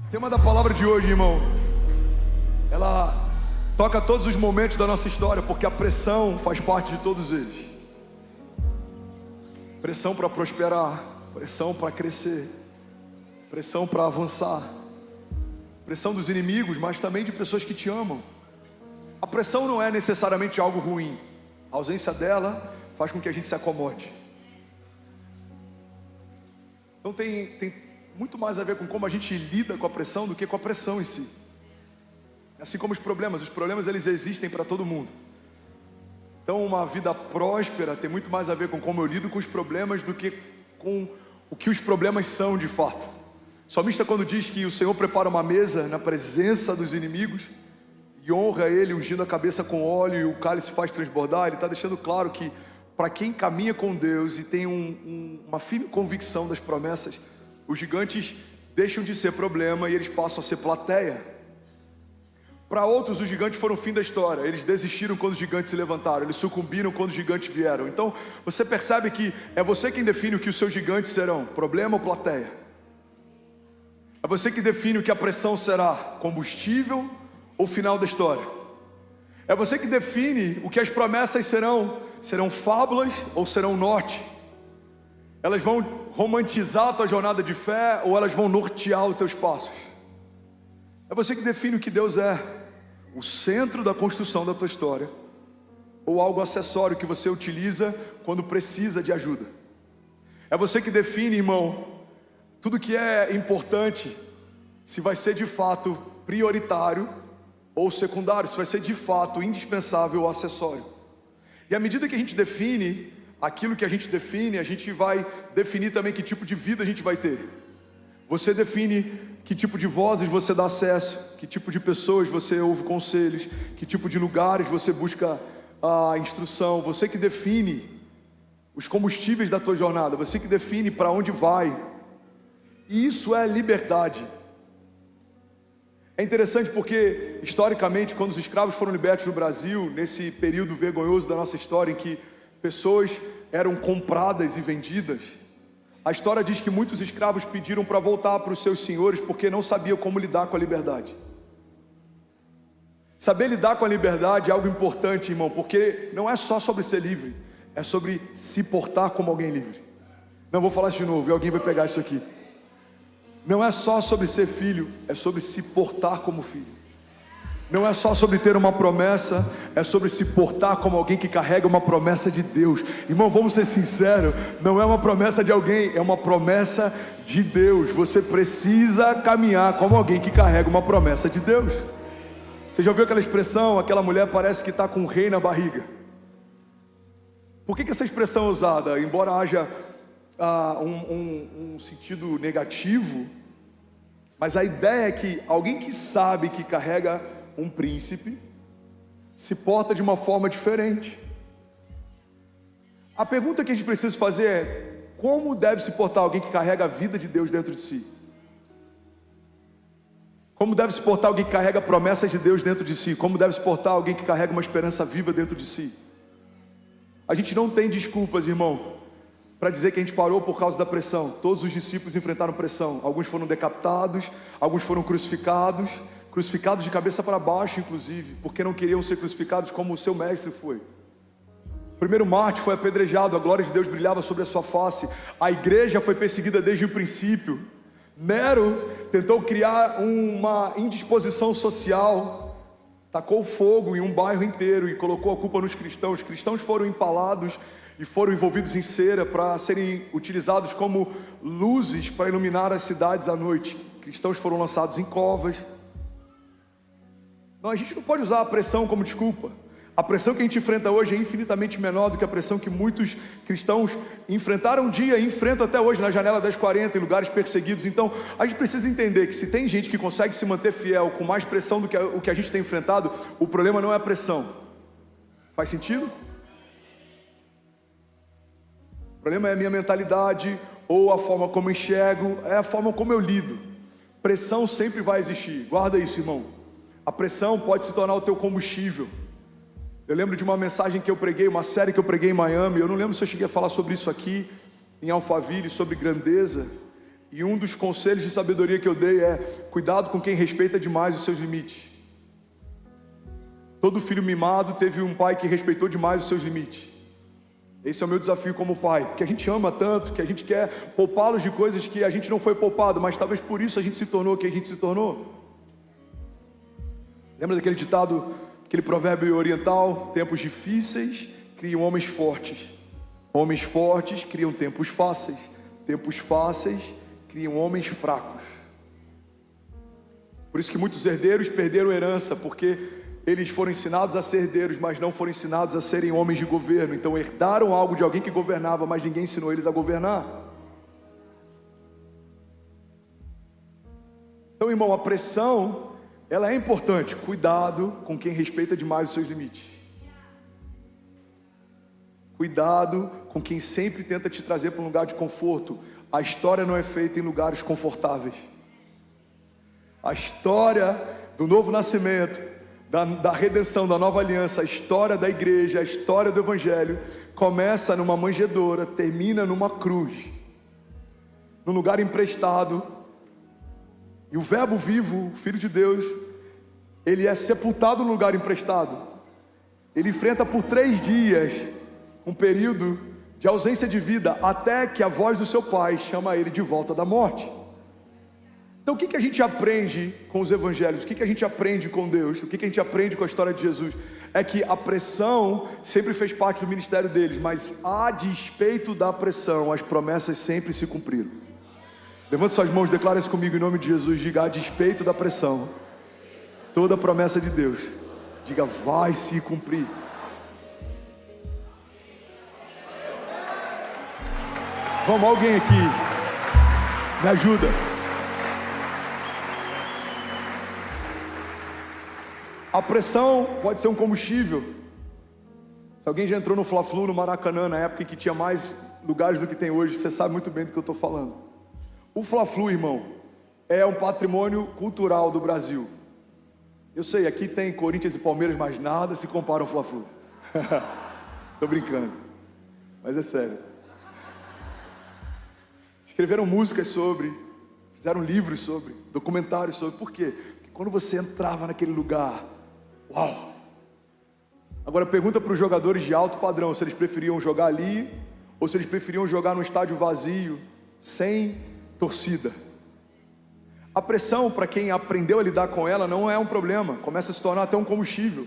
O tema da palavra de hoje, irmão, ela toca todos os momentos da nossa história, porque a pressão faz parte de todos eles. Pressão para prosperar, pressão para crescer, pressão para avançar, pressão dos inimigos, mas também de pessoas que te amam. A pressão não é necessariamente algo ruim. A ausência dela faz com que a gente se acomode. Então tem muito mais a ver com como a gente lida com a pressão do que com a pressão em si. Assim como os problemas eles existem para todo mundo. Então uma vida próspera tem muito mais a ver com como eu lido com os problemas do que com o que os problemas são de fato. O salmista, quando diz que o Senhor prepara uma mesa na presença dos inimigos e honra ele ungindo a cabeça com óleo e o cálice faz transbordar, ele está deixando claro que para quem caminha com Deus e tem uma firme convicção das promessas, os gigantes deixam de ser problema e eles passam a ser plateia. Para outros, os gigantes foram o fim da história. Eles desistiram quando os gigantes se levantaram, eles sucumbiram quando os gigantes vieram. Então você percebe que é você quem define o que os seus gigantes serão, problema ou plateia. É você que define o que a pressão será, combustível ou final da história. É você que define o que as promessas serão fábulas ou serão norte. Elas vão romantizar a tua jornada de fé ou elas vão nortear os teus passos. É você que define o que Deus é, o centro da construção da tua história, ou algo acessório que você utiliza quando precisa de ajuda. É você que define, irmão, tudo que é importante, se vai ser de fato prioritário ou secundário, se vai ser de fato indispensável ou acessório. E à medida que a gente define aquilo que a gente define, a gente vai definir também que tipo de vida a gente vai ter. Você define que tipo de vozes você dá acesso, que tipo de pessoas você ouve conselhos, que tipo de lugares você busca a instrução. Você que define os combustíveis da tua jornada, você que define para onde vai. E isso é liberdade. É interessante porque, historicamente, quando os escravos foram libertos no Brasil, nesse período vergonhoso da nossa história em que pessoas eram compradas e vendidas, a história diz que muitos escravos pediram para voltar para os seus senhores porque não sabiam como lidar com a liberdade. Saber lidar com a liberdade é algo importante, irmão, porque não é só sobre ser livre, é sobre se portar como alguém livre. Não, vou falar isso de novo e alguém vai pegar isso aqui. Não é só sobre ser filho, é sobre se portar como filho. Não é só sobre ter uma promessa, é sobre se portar como alguém que carrega uma promessa de Deus. Irmão, vamos ser sinceros, não é uma promessa de alguém, é uma promessa de Deus. Você precisa caminhar como alguém que carrega uma promessa de Deus. Você já ouviu aquela expressão, aquela mulher parece que está com um rei na barriga? Por que essa expressão é usada? Embora haja um sentido negativo, mas a ideia é que alguém que sabe que carrega um príncipe se porta de uma forma diferente. A pergunta que a gente precisa fazer é: como deve se portar alguém que carrega a vida de Deus dentro de si? Como deve se portar alguém que carrega promessas de Deus dentro de si? Como deve se portar alguém que carrega uma esperança viva dentro de si? A gente não tem desculpas, irmão, para dizer que a gente parou por causa da pressão. Todos os discípulos enfrentaram pressão. Alguns foram decapitados, alguns foram crucificados de cabeça para baixo, inclusive, porque não queriam ser crucificados como o seu mestre foi. O primeiro mártir foi apedrejado, a glória de Deus brilhava sobre a sua face. A igreja foi perseguida desde o princípio. Nero tentou criar uma indisposição social, tacou fogo em um bairro inteiro e colocou a culpa nos cristãos. Os cristãos foram empalados e foram envolvidos em cera para serem utilizados como luzes para iluminar as cidades à noite. Cristãos foram lançados em covas. Não, a gente não pode usar a pressão como desculpa. A pressão que a gente enfrenta hoje é infinitamente menor do que a pressão que muitos cristãos enfrentaram um dia e enfrentam até hoje na janela 1040, em lugares perseguidos. Então a gente precisa entender que se tem gente que consegue se manter fiel com mais pressão do que o que a gente tem enfrentado, o problema não é a pressão. Faz sentido? O problema é a minha mentalidade, ou a forma como eu enxergo, é a forma como eu lido. Pressão sempre vai existir, guarda isso, irmão. A pressão pode se tornar o teu combustível. Eu lembro de uma mensagem que eu preguei, uma série que eu preguei em Miami. Eu não lembro se eu cheguei a falar sobre isso aqui em Alphaville, sobre grandeza. E um dos conselhos de sabedoria que eu dei é: cuidado com quem respeita demais os seus limites. Todo filho mimado teve um pai que respeitou demais os seus limites. Esse é o meu desafio como pai, porque a gente ama tanto, que a gente quer poupá-los de coisas que a gente não foi poupado, mas talvez por isso a gente se tornou quem a gente se tornou. Lembra daquele ditado, aquele provérbio oriental? Tempos difíceis criam homens fortes. Homens fortes criam tempos fáceis. Tempos fáceis criam homens fracos. Por isso que muitos herdeiros perderam herança, porque eles foram ensinados a ser herdeiros, mas não foram ensinados a serem homens de governo. Então herdaram algo de alguém que governava, mas ninguém ensinou eles a governar. Então, irmão, a pressão, ela é importante. Cuidado com quem respeita demais os seus limites. Cuidado com quem sempre tenta te trazer para um lugar de conforto. A história não é feita em lugares confortáveis. A história do novo nascimento, da redenção, da nova aliança, a história da igreja, a história do evangelho, começa numa manjedoura, termina numa cruz, num lugar emprestado. E o verbo vivo, o Filho de Deus, ele é sepultado no lugar emprestado. Ele enfrenta por 3 dias um período de ausência de vida, até que a voz do seu pai chama ele de volta da morte. Então o que a gente aprende com os evangelhos? O que a gente aprende com Deus? O que a gente aprende com a história de Jesus? É que a pressão sempre fez parte do ministério deles, mas a despeito da pressão, as promessas sempre se cumpriram. Levante suas mãos, declara isso comigo em nome de Jesus. Diga: a despeito da pressão, toda a promessa de Deus, diga, vai se cumprir. Vamos, alguém aqui me ajuda. A pressão pode ser um combustível. Se alguém já entrou no Fla-Flu, no Maracanã, na época em que tinha mais lugares do que tem hoje, você sabe muito bem do que eu estou falando. O Fla-Flu, irmão, é um patrimônio cultural do Brasil. Eu sei, aqui tem Corinthians e Palmeiras, mas nada se compara ao Fla-Flu. Tô brincando, mas é sério. Escreveram músicas sobre, fizeram livros sobre, documentários sobre. Por quê? Porque quando você entrava naquele lugar, uau! Agora pergunta para os jogadores de alto padrão se eles preferiam jogar ali ou se eles preferiam jogar num estádio vazio, sem torcida. A pressão, para quem aprendeu a lidar com ela, não é um problema, começa a se tornar até um combustível.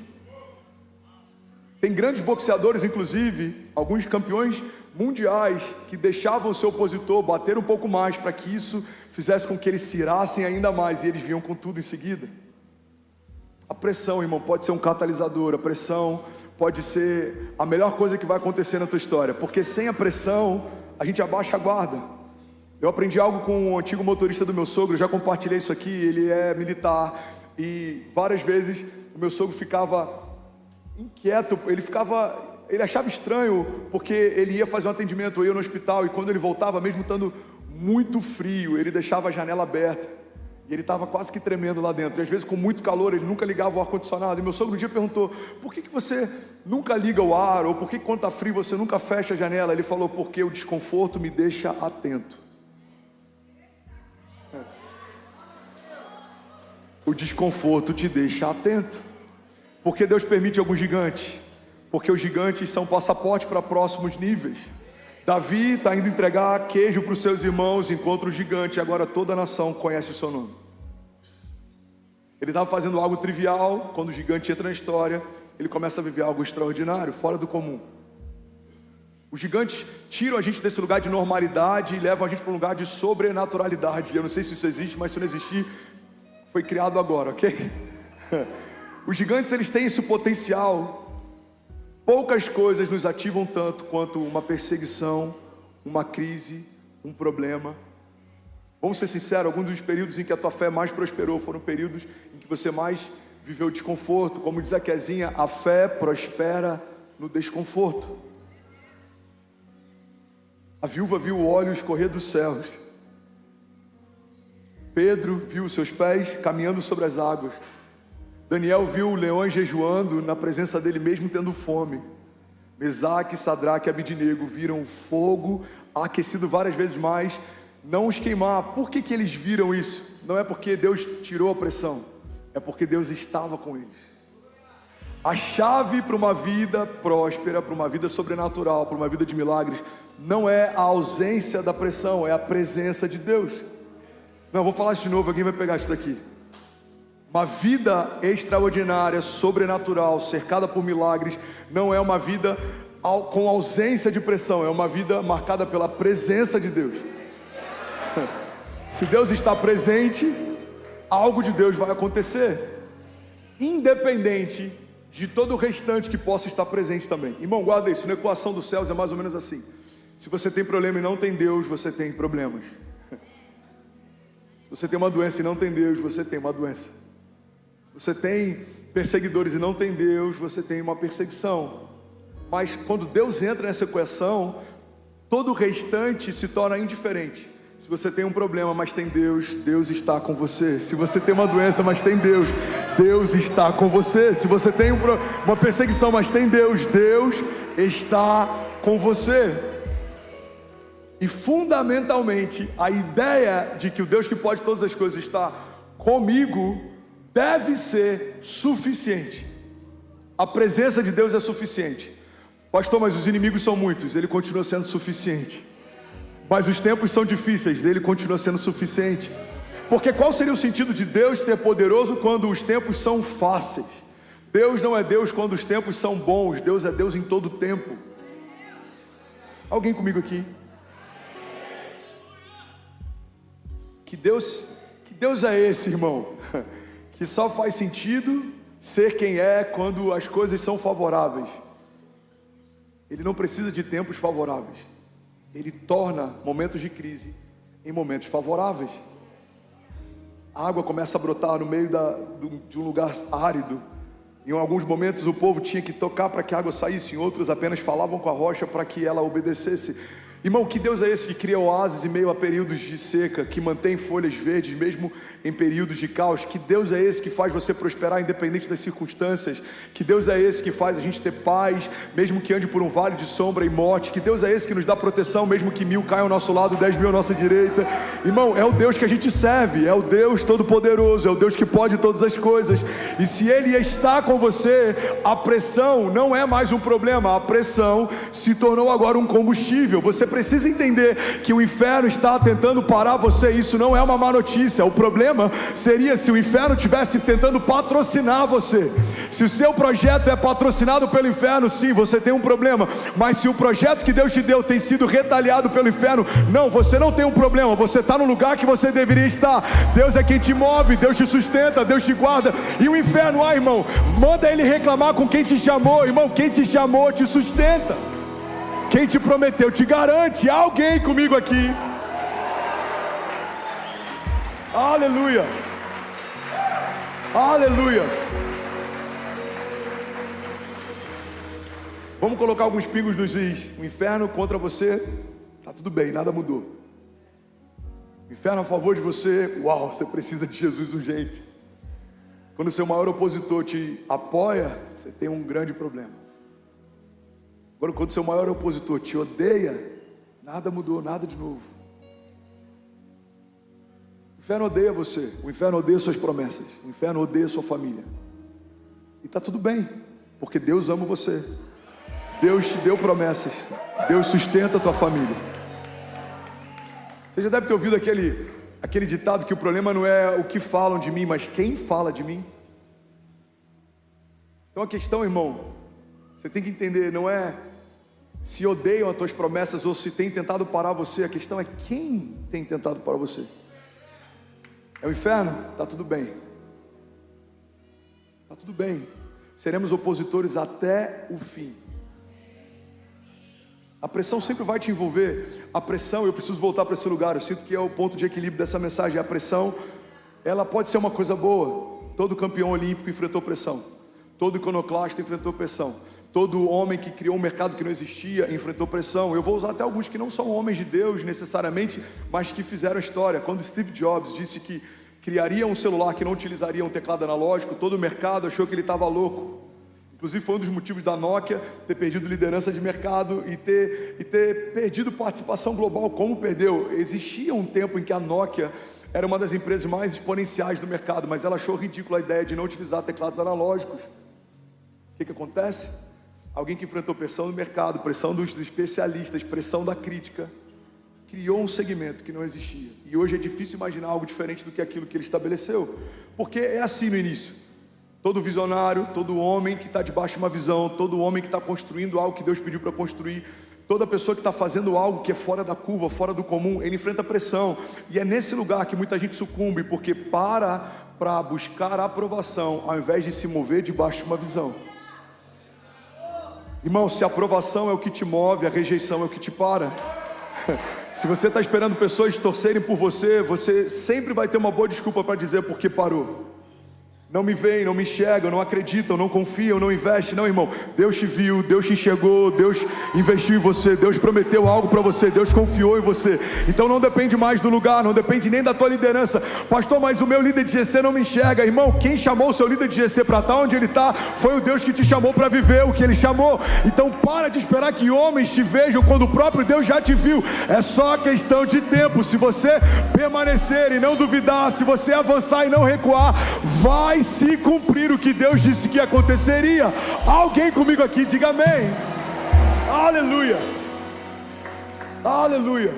Tem grandes boxeadores, inclusive, alguns campeões mundiais, que deixavam o seu opositor bater um pouco mais, para que isso fizesse com que eles se irassem ainda mais, e eles vinham com tudo em seguida. A pressão, irmão, pode ser um catalisador. A pressão pode ser a melhor coisa que vai acontecer na tua história, porque sem a pressão, a gente abaixa a guarda. Eu aprendi algo com o antigo motorista do meu sogro, já compartilhei isso aqui, ele é militar, e várias vezes o meu sogro ficava inquieto, ele achava estranho, porque ele ia fazer um atendimento, eu ia no hospital, e quando ele voltava, mesmo estando muito frio, ele deixava a janela aberta, e ele estava quase que tremendo lá dentro, e às vezes com muito calor, ele nunca ligava o ar-condicionado, e meu sogro um dia perguntou: por que você nunca liga o ar, ou por que quando está frio você nunca fecha a janela? Ele falou: porque o desconforto me deixa atento. O desconforto te deixa atento. Por que Deus permite alguns gigantes? Porque os gigantes são passaporte para próximos níveis. Davi está indo entregar queijo para os seus irmãos, encontra o gigante, e agora toda a nação conhece o seu nome. Ele estava fazendo algo trivial, quando o gigante entra na história, ele começa a viver algo extraordinário, fora do comum. Os gigantes tiram a gente desse lugar de normalidade e levam a gente para um lugar de sobrenaturalidade. Eu não sei se isso existe, mas se não existir, foi criado agora, ok? Os gigantes, eles têm esse potencial. Poucas coisas nos ativam tanto quanto uma perseguição, uma crise, um problema. Vamos ser sinceros, alguns dos períodos em que a tua fé mais prosperou foram períodos em que você mais viveu desconforto. Como diz a Kezinha, a fé prospera no desconforto. A viúva viu o óleo escorrer dos céus. Pedro viu os seus pés caminhando sobre as águas. Daniel viu leões jejuando na presença dele mesmo tendo fome. Mesaque, Sadraque e Abidnego viram o fogo aquecido várias vezes mais não os queimar. Por que eles viram isso? Não é porque Deus tirou a pressão, é porque Deus estava com eles. A chave para uma vida próspera, para uma vida sobrenatural, para uma vida de milagres, não é a ausência da pressão, é a presença de Deus. Não, vou falar isso de novo, alguém vai pegar isso daqui. Uma vida extraordinária, sobrenatural, cercada por milagres, não é uma vida com ausência de pressão, é uma vida marcada pela presença de Deus. Se Deus está presente, algo de Deus vai acontecer, independente de todo o restante que possa estar presente também. Irmão, guarda isso, na equação dos céus é mais ou menos assim. Se você tem problema e não tem Deus, você tem problemas. Se você tem uma doença e não tem Deus, você tem uma doença. Se você tem perseguidores e não tem Deus, você tem uma perseguição. Mas quando Deus entra nessa equação, todo o restante se torna indiferente. Se você tem um problema, mas tem Deus, Deus está com você. Se você tem uma doença, mas tem Deus, Deus está com você. Se você tem uma perseguição, mas tem Deus, Deus está com você. E fundamentalmente, a ideia de que o Deus que pode todas as coisas está comigo deve ser suficiente. A presença de Deus é suficiente. Pastor, mas os inimigos são muitos. Ele continua sendo suficiente. Mas os tempos são difíceis. Ele continua sendo suficiente. Porque qual seria o sentido de Deus ser poderoso quando os tempos são fáceis? Deus não é Deus quando os tempos são bons. Deus é Deus em todo o tempo. Alguém comigo aqui? Que Deus é esse, irmão? Que só faz sentido ser quem é quando as coisas são favoráveis. Ele não precisa de tempos favoráveis. Ele torna momentos de crise em momentos favoráveis. A água começa a brotar no meio de um lugar árido. Em alguns momentos o povo tinha que tocar para que a água saísse, em outros apenas falavam com a rocha para que ela obedecesse. Irmão, que Deus é esse que cria oásis em meio a períodos de seca, que mantém folhas verdes mesmo em períodos de caos? Que Deus é esse que faz você prosperar independente das circunstâncias? Que Deus é esse que faz a gente ter paz, mesmo que ande por um vale de sombra e morte? Que Deus é esse que nos dá proteção, mesmo que 1000 caiam ao nosso lado, 10.000 à nossa direita? Irmão, é o Deus que a gente serve, é o Deus Todo-Poderoso, é o Deus que pode todas as coisas. E se Ele está com você, a pressão não é mais um problema, a pressão se tornou agora um combustível. Você precisa entender que o inferno está tentando parar você. Isso não é uma má notícia. O problema seria se o inferno estivesse tentando patrocinar você. Se o seu projeto é patrocinado pelo inferno, sim, você tem um problema. Mas se o projeto que Deus te deu tem sido retaliado pelo inferno, não, você não tem um problema. Você está no lugar que você deveria estar. Deus é quem te move, Deus te sustenta, Deus te guarda. E o inferno, irmão, manda ele reclamar com quem te chamou. Irmão, quem te chamou te sustenta. Quem te prometeu te garante. Alguém comigo aqui? Aleluia. Aleluia. Vamos colocar alguns pingos nos is. O inferno contra você, tá tudo bem, nada mudou. O inferno a favor de você, uau, você precisa de Jesus urgente. Quando o seu maior opositor te apoia, você tem um grande problema. Agora, quando o seu maior opositor te odeia, nada mudou, nada de novo. O inferno odeia você, o inferno odeia suas promessas, o inferno odeia sua família. E está tudo bem, porque Deus ama você. Deus te deu promessas, Deus sustenta a tua família. Você já deve ter ouvido aquele ditado que o problema não é o que falam de mim, mas quem fala de mim. Então a questão, irmão, você tem que entender, não é se odeiam as tuas promessas ou se tem tentado parar você. A questão é quem tem tentado parar você. É o inferno? Tá tudo bem. Tá tudo bem. Seremos opositores até o fim. A pressão sempre vai te envolver. A pressão, eu preciso voltar para esse lugar. Eu sinto que é o ponto de equilíbrio dessa mensagem. A pressão, ela pode ser uma coisa boa. Todo campeão olímpico enfrentou pressão. Todo iconoclasta enfrentou pressão. Todo homem que criou um mercado que não existia enfrentou pressão. Eu vou usar até alguns que não são homens de Deus necessariamente, mas que fizeram história. Quando Steve Jobs disse que criaria um celular que não utilizaria um teclado analógico, todo o mercado achou que ele estava louco. Inclusive foi um dos motivos da Nokia ter perdido liderança de mercado e ter perdido participação global, como perdeu. Existia um tempo em que a Nokia era uma das empresas mais exponenciais do mercado, mas ela achou ridícula a ideia de não utilizar teclados analógicos. O que acontece? Alguém que enfrentou pressão do mercado, pressão dos especialistas, pressão da crítica, criou um segmento que não existia. E hoje é difícil imaginar algo diferente do que aquilo que ele estabeleceu, porque é assim no início. Todo visionário, todo homem que está debaixo de uma visão, todo homem que está construindo algo que Deus pediu para construir, toda pessoa que está fazendo algo que é fora da curva, fora do comum, ele enfrenta pressão. E é nesse lugar que muita gente sucumbe, porque para buscar a aprovação, ao invés de se mover debaixo de uma visão. Irmão, se a aprovação é o que te move, a rejeição é o que te para. Se você está esperando pessoas torcerem por você, você sempre vai ter uma boa desculpa para dizer por que parou. Não me veem, não me enxergam, não acreditam, não confiam, não investem. Não, irmão, Deus te viu, Deus te enxergou, Deus investiu em você, Deus prometeu algo para você, Deus confiou em você. Então não depende mais do lugar, não depende nem da tua liderança. Pastor, mas o meu líder de GC não me enxerga. Irmão, quem chamou o seu líder de GC para estar onde ele está foi o Deus que te chamou para viver o que ele chamou. Então para de esperar que homens te vejam quando o próprio Deus já te viu. É só questão de tempo. Se você permanecer e não duvidar, se você avançar e não recuar, vai se cumprir o que Deus disse que aconteceria. Alguém comigo aqui, diga amém. Aleluia. Aleluia.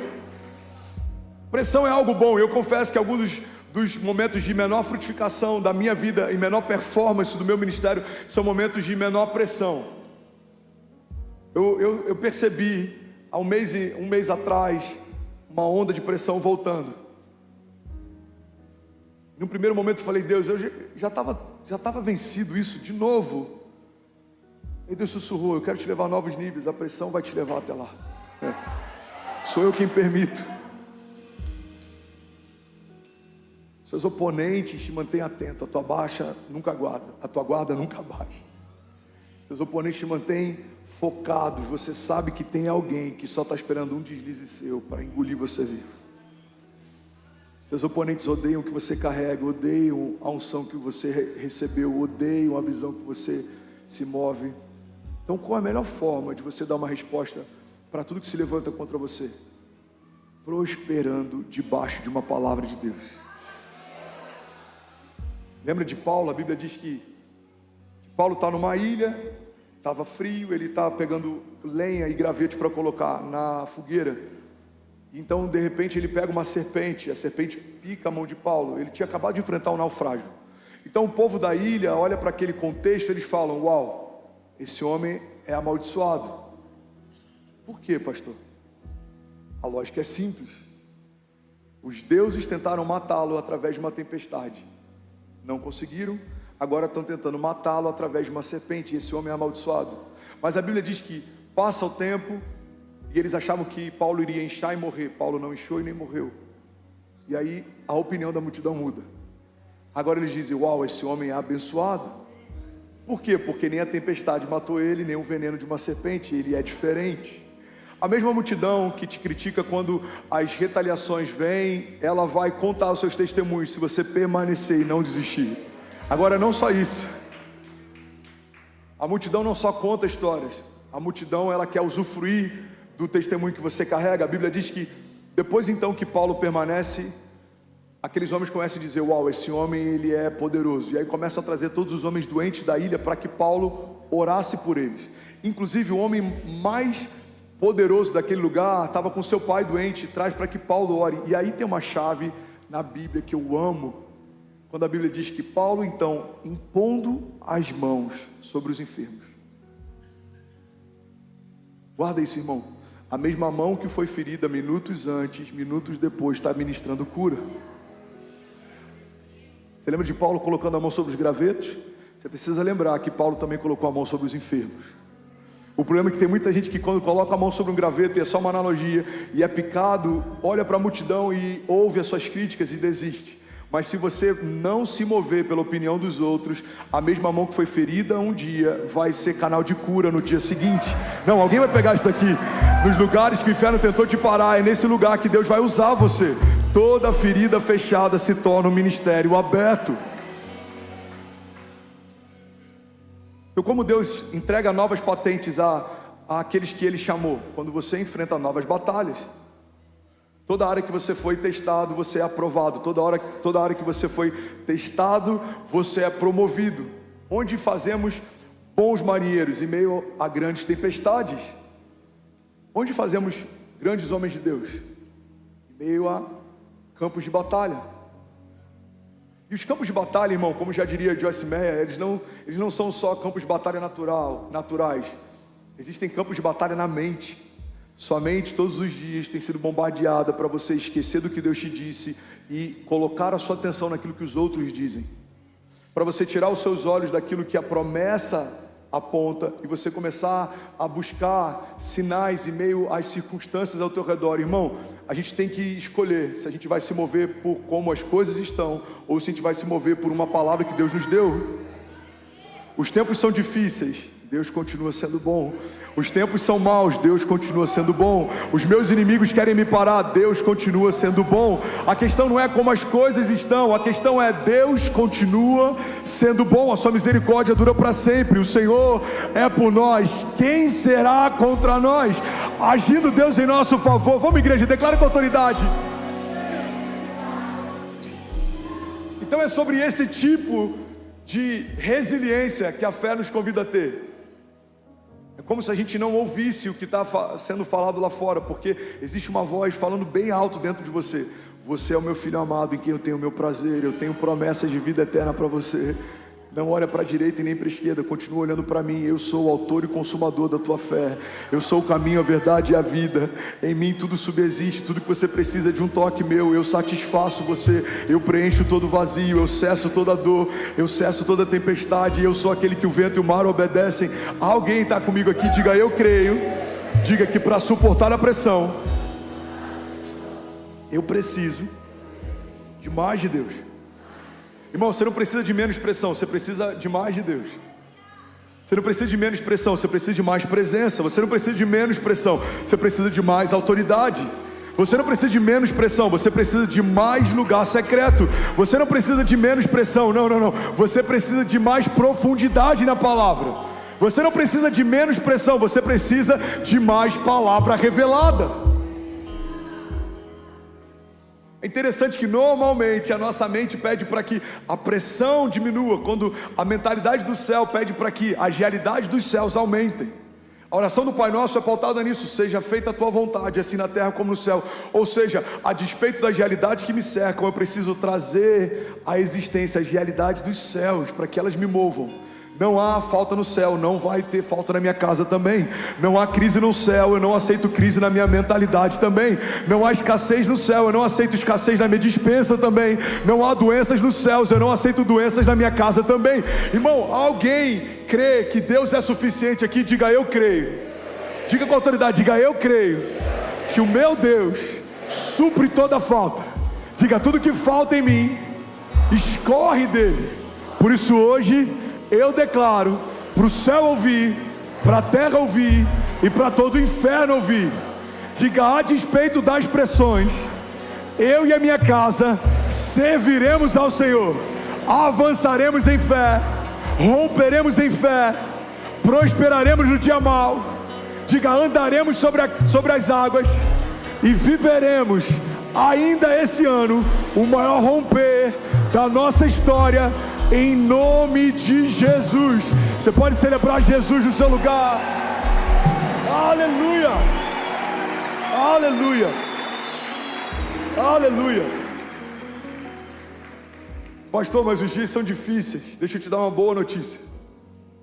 Pressão é algo bom. Eu confesso que alguns dos momentos de menor frutificação da minha vida e menor performance do meu ministério são momentos de menor pressão. Eu percebi há um mês atrás uma onda de pressão voltando. Num primeiro momento eu falei, Deus, eu já estava vencido isso de novo. E Deus sussurrou, eu quero te levar a novos níveis, a pressão vai te levar até lá. Sou eu quem permito. Seus oponentes te mantêm atento, a tua guarda nunca baixa. Seus oponentes te mantêm focados, você sabe que tem alguém que só está esperando um deslize seu para engolir você vivo. Seus oponentes odeiam o que você carrega, odeiam a unção que você recebeu, odeiam a visão que você se move. Então qual é a melhor forma de você dar uma resposta para tudo que se levanta contra você? Prosperando debaixo de uma palavra de Deus. Lembra de Paulo? A Bíblia diz que Paulo está numa ilha, estava frio, ele está pegando lenha e graveto para colocar na fogueira. Então, de repente, ele pega uma serpente, a serpente pica a mão de Paulo. Ele tinha acabado de enfrentar um naufrágio. Então, o povo da ilha olha para aquele contexto, eles falam, uau, esse homem é amaldiçoado. Por quê, pastor? A lógica é simples. Os deuses tentaram matá-lo através de uma tempestade. Não conseguiram, agora estão tentando matá-lo através de uma serpente. Esse homem é amaldiçoado. Mas a Bíblia diz que passa o tempo, e eles achavam que Paulo iria inchar e morrer. Paulo não inchou e nem morreu. E aí a opinião da multidão muda. Agora eles dizem, uau, esse homem é abençoado. Por quê? Porque nem a tempestade matou ele, nem o veneno de uma serpente. Ele é diferente. A mesma multidão que te critica quando as retaliações vêm, ela vai contar os seus testemunhos, se você permanecer e não desistir. Agora não só isso. A multidão não só conta histórias. A multidão, ela quer usufruir do testemunho que você carrega. A Bíblia diz que depois então que Paulo permanece, aqueles homens começam a dizer, uau, esse homem ele é poderoso. E aí começam a trazer todos os homens doentes da ilha para que Paulo orasse por eles. Inclusive o homem mais poderoso daquele lugar estava com seu pai doente, traz para que Paulo ore. E aí tem uma chave na Bíblia que eu amo, quando a Bíblia diz que Paulo então, impondo as mãos sobre os enfermos. Guarda isso, irmão. A mesma mão que foi ferida minutos antes, minutos depois, está ministrando cura. Você lembra de Paulo colocando a mão sobre os gravetos? Você precisa lembrar que Paulo também colocou a mão sobre os enfermos. O problema é que tem muita gente que quando coloca a mão sobre um graveto, e é só uma analogia, e é picado, olha para a multidão e ouve as suas críticas e desiste. Mas se você não se mover pela opinião dos outros, a mesma mão que foi ferida um dia vai ser canal de cura no dia seguinte. Não, alguém vai pegar isso daqui. Nos lugares que o inferno tentou te parar, é nesse lugar que Deus vai usar você. Toda ferida fechada se torna um ministério aberto. Então, como Deus entrega novas patentes àqueles que Ele chamou, quando você enfrenta novas batalhas, toda área que você foi testado, você é aprovado. Toda área que você foi testado, você é promovido. Onde fazemos bons marinheiros em meio a grandes tempestades. Onde fazemos grandes homens de Deus? Em meio a campos de batalha. E os campos de batalha, irmão, como já diria Joyce Meyer, eles não são só campos de batalha naturais. Existem campos de batalha na mente. Sua mente todos os dias tem sido bombardeada para você esquecer do que Deus te disse e colocar a sua atenção naquilo que os outros dizem. Para você tirar os seus olhos daquilo que a promessa aponta e você começar a buscar sinais em meio às circunstâncias ao teu redor. Irmão, a gente tem que escolher se a gente vai se mover por como as coisas estão ou se a gente vai se mover por uma palavra que Deus nos deu. Os tempos são difíceis, Deus continua sendo bom. Os tempos são maus, Deus continua sendo bom. Os meus inimigos querem me parar, Deus continua sendo bom. A questão não é como as coisas estão, a questão é Deus continua sendo bom. A sua misericórdia dura para sempre. O Senhor é por nós, quem será contra nós? Agindo Deus em nosso favor. Vamos, igreja, declara com autoridade. Então é sobre esse tipo de resiliência que a fé nos convida a ter. É como se a gente não ouvisse o que está sendo falado lá fora, porque existe uma voz falando bem alto dentro de você. Você é o meu filho amado, em quem eu tenho o meu prazer. Eu tenho promessas de vida eterna para você. Não olha para a direita e nem para a esquerda, continua olhando para mim. Eu sou o autor e consumador da tua fé. Eu sou o caminho, a verdade e a vida. Em mim tudo subsiste, tudo que você precisa de um toque meu. Eu satisfaço você, eu preencho todo vazio, eu cesso toda dor, eu cesso toda tempestade. Eu sou aquele que o vento e o mar obedecem. Alguém está comigo aqui? Diga, eu creio. Diga que para suportar a pressão, eu preciso de mais de Deus. Irmão, você não precisa de menos pressão, você precisa de mais de Deus. Você não precisa de menos pressão, você precisa de mais presença. Você não precisa de menos pressão, você precisa de mais autoridade. Você não precisa de menos pressão, você precisa de mais lugar secreto. Você não precisa de menos pressão, não. Você precisa de mais profundidade na palavra. Você não precisa de menos pressão, você precisa de mais palavra revelada. É interessante que normalmente a nossa mente pede para que a pressão diminua, quando a mentalidade do céu pede para que as realidades dos céus aumentem. A oração do Pai Nosso é pautada nisso: seja feita a tua vontade, assim na terra como no céu. Ou seja, a despeito das realidades que me cercam, eu preciso trazer à existência as realidades dos céus, para que elas me movam. Não há falta no céu, não vai ter falta na minha casa também. Não há crise no céu, eu não aceito crise na minha mentalidade também. Não há escassez no céu, eu não aceito escassez na minha despensa também. Não há doenças nos céus, eu não aceito doenças na minha casa também. Irmão, alguém crê que Deus é suficiente aqui? Diga, eu creio. Diga com autoridade, diga, eu creio que o meu Deus supre toda falta. Diga, tudo que falta em mim escorre dele. Por isso hoje eu declaro para o céu ouvir, para a terra ouvir e para todo o inferno ouvir. Diga, a despeito das pressões, eu e a minha casa serviremos ao Senhor. Avançaremos em fé, romperemos em fé, prosperaremos no dia mau. Diga, andaremos sobre as águas e viveremos ainda esse ano o maior romper da nossa história. Em nome de Jesus. Você pode celebrar Jesus no seu lugar. Aleluia. Aleluia. Aleluia. Pastor, mas os dias são difíceis. Deixa eu te dar uma boa notícia.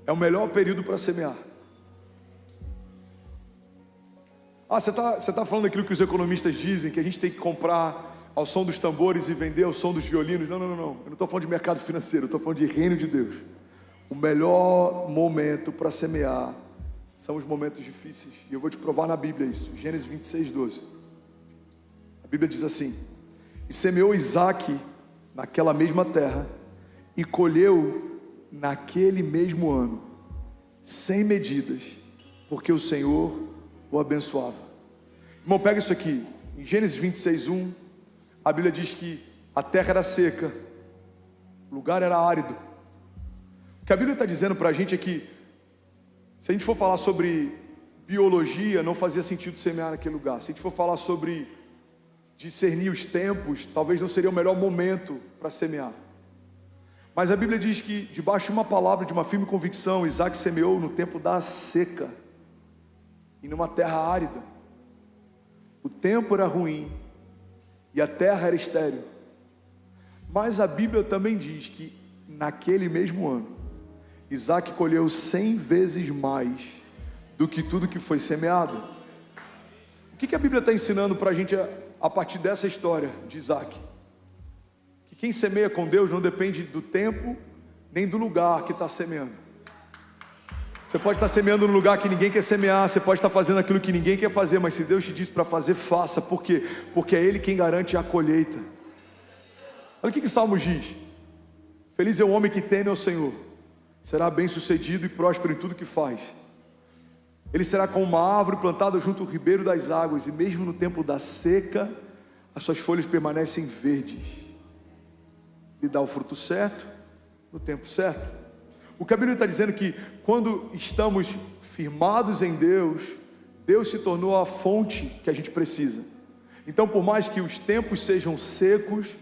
É o melhor período para semear. Você tá falando aquilo que os economistas dizem, que a gente tem que comprar ao som dos tambores e vender ao som dos violinos. Não. Eu não estou falando de mercado financeiro, eu estou falando de reino de Deus. O melhor momento para semear são os momentos difíceis. E eu vou te provar na Bíblia isso. Gênesis 26:12. A Bíblia diz assim: e semeou Isaque naquela mesma terra, e colheu naquele mesmo ano, sem medidas, porque o Senhor o abençoava. Irmão, pega isso aqui. Em Gênesis 26:1, a Bíblia diz que a terra era seca, o lugar era árido. O que a Bíblia está dizendo para a gente é que Se a gente for falar sobre biologia, não fazia sentido semear naquele lugar. Se a gente for falar sobre discernir os tempos, talvez não seria o melhor momento para semear. Mas a Bíblia diz que, debaixo de uma palavra, de uma firme convicção, Isaac semeou no tempo da seca e numa terra árida. O tempo era ruim e a terra era estéril. Mas a Bíblia também diz que naquele mesmo ano, Isaac colheu 100 vezes mais do que tudo que foi semeado. O que a Bíblia está ensinando para a gente a partir dessa história de Isaac? Que quem semeia com Deus não depende do tempo nem do lugar que está semeando. Você pode estar semeando no lugar que ninguém quer semear, você pode estar fazendo aquilo que ninguém quer fazer, mas se Deus te diz para fazer, faça. Por quê? Porque é Ele quem garante a colheita. Olha o que Salmos diz: feliz é o homem que teme ao Senhor, será bem sucedido e próspero em tudo que faz. Ele será como uma árvore plantada junto ao ribeiro das águas, e mesmo no tempo da seca, as suas folhas permanecem verdes. Lhe dá o fruto certo, no tempo certo. O que a Bíblia está dizendo é que quando estamos firmados em Deus, Deus se tornou a fonte que a gente precisa. Então, por mais que os tempos sejam secos,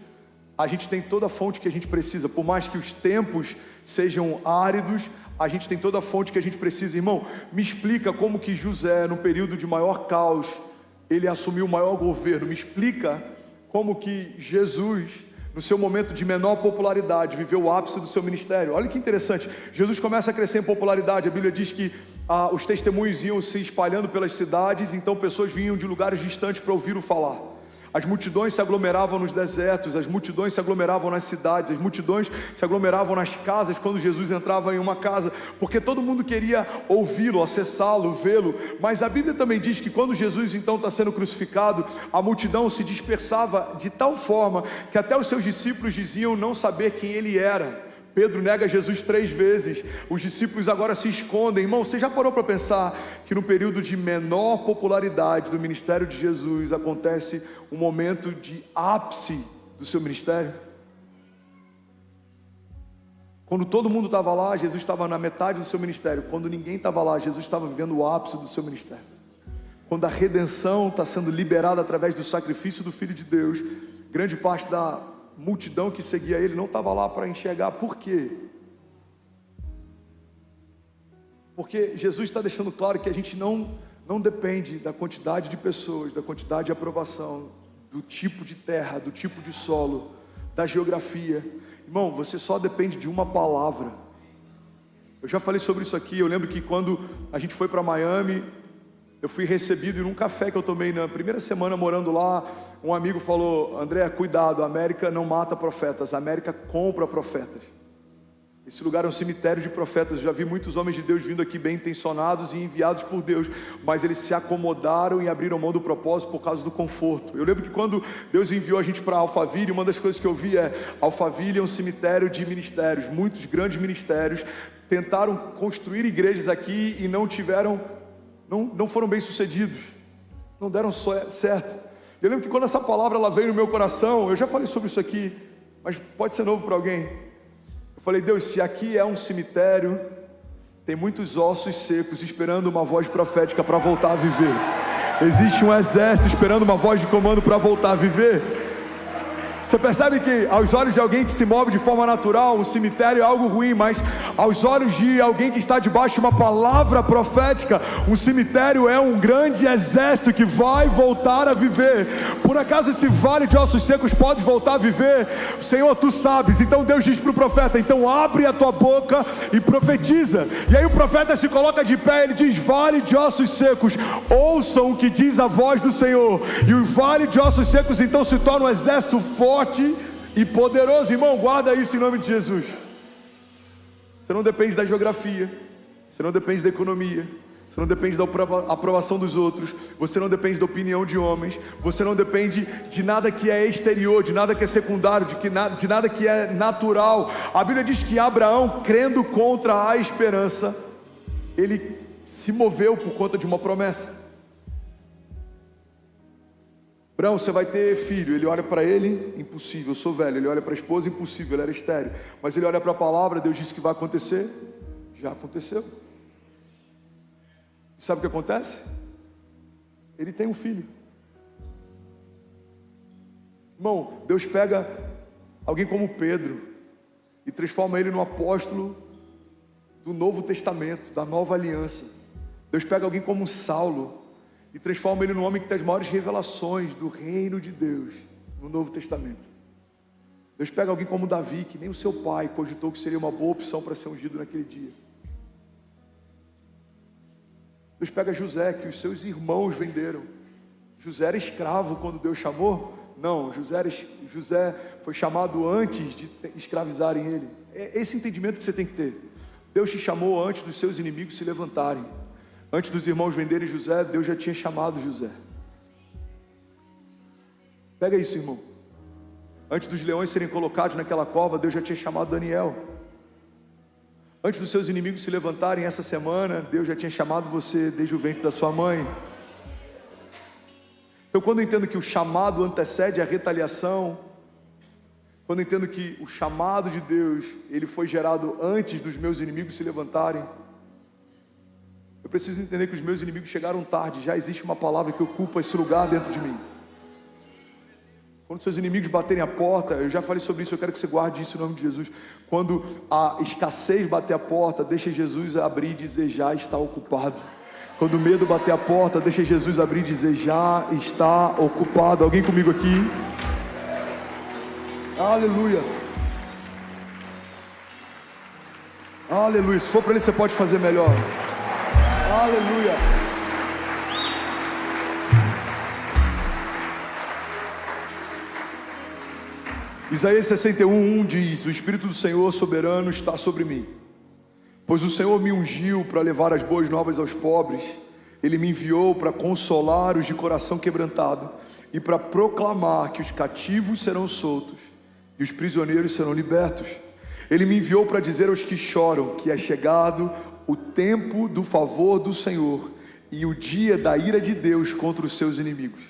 a gente tem toda a fonte que a gente precisa. Por mais que os tempos sejam áridos, a gente tem toda a fonte que a gente precisa. Irmão, me explica como que José, no período de maior caos, ele assumiu o maior governo. Me explica como que Jesus, no seu momento de menor popularidade, viveu o ápice do seu ministério. Olha que interessante, Jesus começa a crescer em popularidade. A Bíblia diz que os testemunhos iam se espalhando pelas cidades, então pessoas vinham de lugares distantes para ouvir o falar. As multidões se aglomeravam nos desertos, as multidões se aglomeravam nas cidades, as multidões se aglomeravam nas casas quando Jesus entrava em uma casa, porque todo mundo queria ouvi-lo, acessá-lo, vê-lo. Mas a Bíblia também diz que quando Jesus então está sendo crucificado, a multidão se dispersava de tal forma que até os seus discípulos diziam não saber quem ele era. Pedro nega Jesus 3 vezes, os discípulos agora se escondem. Irmão, você já parou para pensar que no período de menor popularidade do ministério de Jesus acontece um momento de ápice do seu ministério? Quando todo mundo estava lá, Jesus estava na metade do seu ministério. Quando ninguém estava lá, Jesus estava vivendo o ápice do seu ministério. Quando a redenção está sendo liberada através do sacrifício do Filho de Deus, grande parte da multidão que seguia ele não estava lá para enxergar. Por quê? Porque Jesus está deixando claro que a gente não depende da quantidade de pessoas, da quantidade de aprovação, do tipo de terra, do tipo de solo, da geografia. Irmão, você só depende de uma palavra. Eu já falei sobre isso aqui. Eu lembro que quando a gente foi para Miami, eu fui recebido em um café que eu tomei na primeira semana morando lá. Um amigo falou: André, cuidado, a América não mata profetas, a América compra profetas. Esse lugar é um cemitério de profetas. Eu já vi muitos homens de Deus vindo aqui bem intencionados e enviados por Deus, mas eles se acomodaram e abriram mão do propósito por causa do conforto. Eu lembro que quando Deus enviou a gente para Alphaville, uma das coisas que eu vi é: Alphaville é um cemitério de ministérios. Muitos grandes ministérios tentaram construir igrejas aqui e não foram bem sucedidos, não deram certo. Eu lembro que quando essa palavra ela veio no meu coração, eu já falei sobre isso aqui, mas pode ser novo para alguém. Eu falei: Deus, se aqui é um cemitério, tem muitos ossos secos esperando uma voz profética para voltar a viver. Existe um exército esperando uma voz de comando para voltar a viver. Você percebe que aos olhos de alguém que se move de forma natural, um cemitério é algo ruim, mas aos olhos de alguém que está debaixo de uma palavra profética, um cemitério é um grande exército que vai voltar a viver. Por acaso esse vale de ossos secos pode voltar a viver? Senhor, tu sabes. Então Deus diz para o profeta: então abre a tua boca e profetiza. E aí o profeta se coloca de pé, ele diz: vale de ossos secos, ouçam o que diz a voz do Senhor. E o vale de ossos secos então se torna um exército forte e poderoso. Irmão, guarda isso em nome de Jesus. Você não depende da geografia, você não depende da economia, você não depende da aprovação dos outros, você não depende da opinião de homens, você não depende de nada que é exterior, de nada que é secundário, de nada que é natural. A Bíblia diz que Abraão, crendo contra a esperança, ele se moveu por conta de uma promessa. Abraão, você vai ter filho. Ele olha para ele: impossível, eu sou velho. Ele olha para a esposa: impossível, ela era estéril. Mas ele olha para a palavra, Deus disse que vai acontecer. Já aconteceu. E sabe o que acontece? Ele tem um filho. Irmão, Deus pega alguém como Pedro e transforma ele no apóstolo do Novo Testamento, da Nova Aliança. Deus pega alguém como Saulo e transforma ele num homem que tem as maiores revelações do reino de Deus no Novo Testamento. Deus pega alguém como Davi, que nem o seu pai cogitou que seria uma boa opção para ser ungido naquele dia. Deus pega José, que os seus irmãos venderam. José era escravo quando Deus chamou? Não, José foi chamado antes de escravizarem ele. É esse entendimento que você tem que ter. Deus te chamou antes dos seus inimigos se levantarem. Antes dos irmãos venderem José, Deus já tinha chamado José. Pega isso, irmão. Antes dos leões serem colocados naquela cova, Deus já tinha chamado Daniel. Antes dos seus inimigos se levantarem essa semana, Deus já tinha chamado você desde o ventre da sua mãe. Então, quando eu entendo que o chamado antecede a retaliação, quando eu entendo que o chamado de Deus, ele foi gerado antes dos meus inimigos se levantarem, eu preciso entender que os meus inimigos chegaram tarde. Já existe uma palavra que ocupa esse lugar dentro de mim. Quando seus inimigos baterem a porta, eu já falei sobre isso, eu quero que você guarde isso em nome de Jesus. Quando a escassez bater a porta, deixa Jesus abrir e dizer: já está ocupado. Quando o medo bater a porta, deixa Jesus abrir e dizer: já está ocupado. Alguém comigo aqui? Aleluia. Aleluia. Se for para ele, você pode fazer melhor. Aleluia. Isaías 61:1 diz: o Espírito do Senhor soberano está sobre mim, pois o Senhor me ungiu para levar as boas novas aos pobres. Ele me enviou para consolar os de coração quebrantado e para proclamar que os cativos serão soltos e os prisioneiros serão libertos. Ele me enviou para dizer aos que choram que é chegado o tempo do favor do Senhor e o dia da ira de Deus contra os seus inimigos.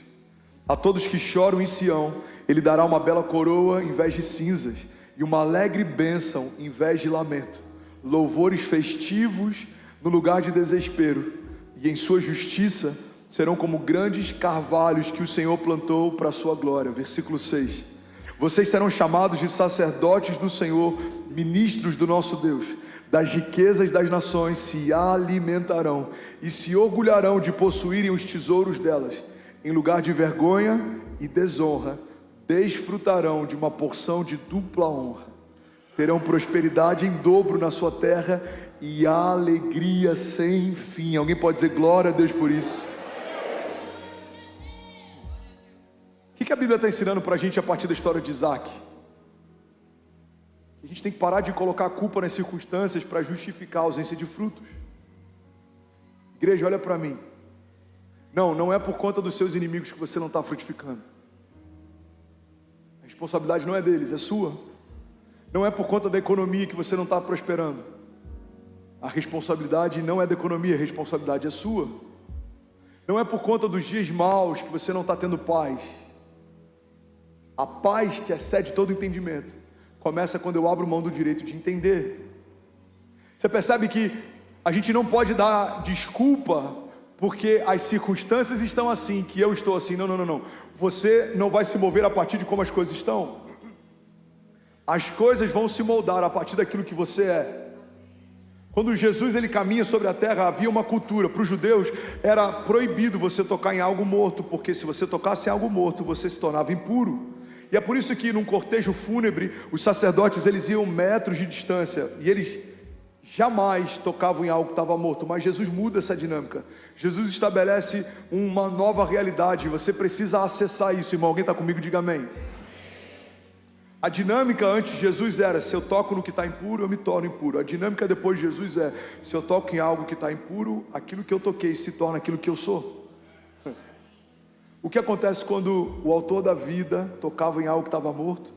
A todos que choram em Sião, Ele dará uma bela coroa em vez de cinzas e uma alegre bênção em vez de lamento, louvores festivos no lugar de desespero, e em sua justiça serão como grandes carvalhos que o Senhor plantou para a sua glória. Versículo 6. Vocês serão chamados de sacerdotes do Senhor, ministros do nosso Deus. Das riquezas das nações se alimentarão e se orgulharão de possuírem os tesouros delas. Em lugar de vergonha e desonra, desfrutarão de uma porção de dupla honra. Terão prosperidade em dobro na sua terra e alegria sem fim. Alguém pode dizer glória a Deus por isso? O que a Bíblia está ensinando para a gente a partir da história de Isaac? A gente tem que parar de colocar a culpa nas circunstâncias para justificar a ausência de frutos. Igreja, olha para mim. Não é por conta dos seus inimigos que você não está frutificando. A responsabilidade não é deles, é sua. Não é por conta da economia que você não está prosperando. A responsabilidade não é da economia, a responsabilidade é sua. Não é por conta dos dias maus que você não está tendo paz. A paz que excede todo entendimento começa quando eu abro mão do direito de entender. Você percebe que a gente não pode dar desculpa porque as circunstâncias estão assim, que eu estou assim. Não. Você não vai se mover a partir de como as coisas estão. As coisas vão se moldar a partir daquilo que você é. Quando Jesus ele caminha sobre a terra, havia uma cultura. Para os judeus era proibido você tocar em algo morto, porque se você tocasse em algo morto, você se tornava impuro. E é por isso que num cortejo fúnebre, os sacerdotes eles iam metros de distância e eles jamais tocavam em algo que estava morto. Mas Jesus muda essa dinâmica. Jesus estabelece uma nova realidade. Você precisa acessar isso, irmão. Alguém está comigo? Diga amém. A dinâmica antes de Jesus era: se eu toco no que está impuro, eu me torno impuro. A dinâmica depois de Jesus é: se eu toco em algo que está impuro, aquilo que eu toquei se torna aquilo que eu sou. O que acontece quando o autor da vida tocava em algo que estava morto?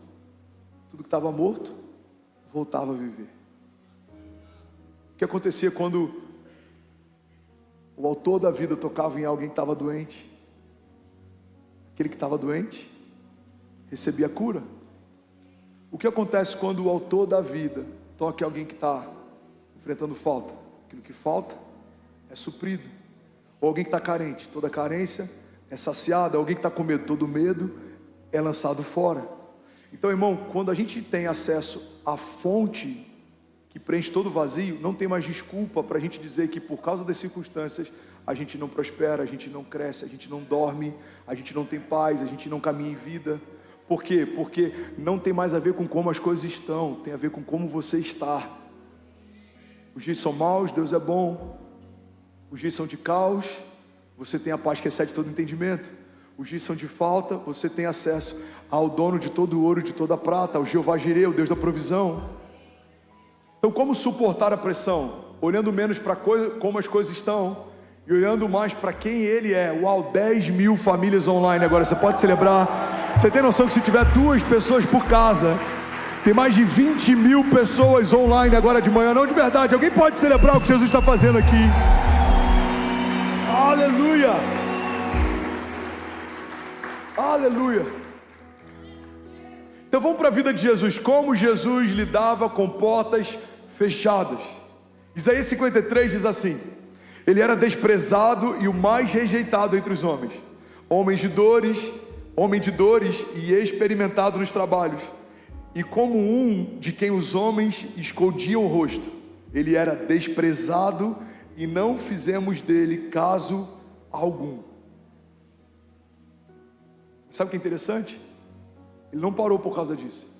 Tudo que estava morto voltava a viver. O que acontecia quando o autor da vida tocava em alguém que estava doente? Aquele que estava doente recebia cura. O que acontece quando o autor da vida toca em alguém que está enfrentando falta? Aquilo que falta é suprido. Ou alguém que está carente, toda carência é saciada. Alguém que está com medo, todo medo é lançado fora. Então, irmão, quando a gente tem acesso à fonte que preenche todo o vazio, não tem mais desculpa para a gente dizer que por causa das circunstâncias a gente não prospera, a gente não cresce, a gente não dorme, a gente não tem paz, a gente não caminha em vida. Por quê? Porque não tem mais a ver com como as coisas estão, tem a ver com como você está. Os dias são maus, Deus é bom. Os dias são de caos, você tem a paz que excede todo entendimento. Os dias são de falta, você tem acesso ao dono de todo o ouro e de toda a prata, ao Jeová Jireh, o Deus da provisão. Então, como suportar a pressão? Olhando menos para como as coisas estão e olhando mais para quem Ele é. Uau, 10 mil famílias online agora, você pode celebrar. Você tem noção que se tiver 2 pessoas por casa, tem mais de 20 mil pessoas online agora de manhã? Não, de verdade, alguém pode celebrar o que Jesus está fazendo aqui? Aleluia! Aleluia! Então vamos para a vida de Jesus. Como Jesus lidava com portas fechadas. Isaías 53 diz assim: Ele era desprezado e o mais rejeitado entre os homens, homem de dores e experimentado nos trabalhos, e como um de quem os homens escondiam o rosto. Ele era desprezado e não fizemos dele caso algum. Sabe o que é interessante? Ele não parou por causa disso.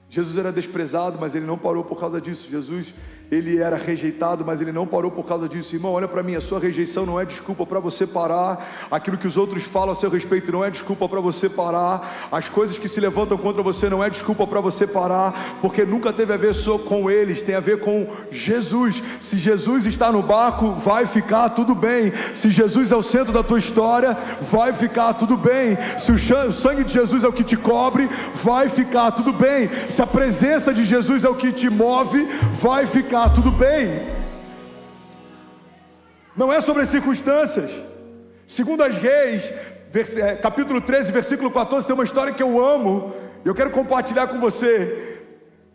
Jesus era desprezado, mas Ele não parou por causa disso. Jesus, Ele era rejeitado, mas Ele não parou por causa disso. Irmão, olha para mim, a sua rejeição não é desculpa para você parar. Aquilo que os outros falam a seu respeito não é desculpa para você parar. As coisas que se levantam contra você não é desculpa para você parar, porque nunca teve a ver só com eles, tem a ver com Jesus. Se Jesus está no barco, vai ficar tudo bem. Se Jesus é o centro da tua história, vai ficar tudo bem. Se o sangue de Jesus é o que te cobre, vai ficar tudo bem. Se a presença de Jesus é o que te move, vai ficar tudo bem. Não é sobre as circunstâncias. Segundo as Reis, capítulo 13, versículo 14, tem uma história que eu amo e eu quero compartilhar com você.